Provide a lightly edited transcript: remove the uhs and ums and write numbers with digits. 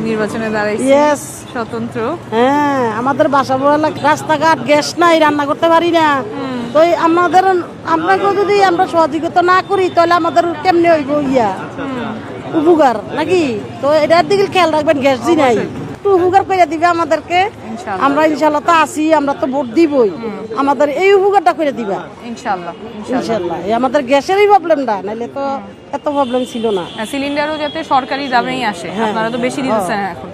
নির্বাচনে দাঁড়াইছে ইয়েস স্বতন্ত্র। হ্যাঁ, আমাদের বাসা বলা রাস্তাঘাট গ্যাস নাই, রান্না করতে পারি না। তো আপনাকে যদি আমরা সহযোগিতা না করি তাহলে আমাদের কেমনে হইব উপকার নাকি? তো এটার দিকে খেয়াল রাখবেন, গ্যাস জি নাই একটু উপকার করে দিবে আমাদেরকে। আমরা ইনশাল্লাহ তো আসি, আমরা তো ভোট দিবই, আমাদের এই উপকারটা করে দিবা ইনশাআল্লাহ। ইনশাল্লাহ। এই আমাদের গ্যাসেরই প্রবলেমটা, নাহলে তো এত প্রবলেম ছিল না। সিলিন্ডারও যাতে সরকারি দামেই আসে, আপনারা তো বেশি দিতেছেন এখন।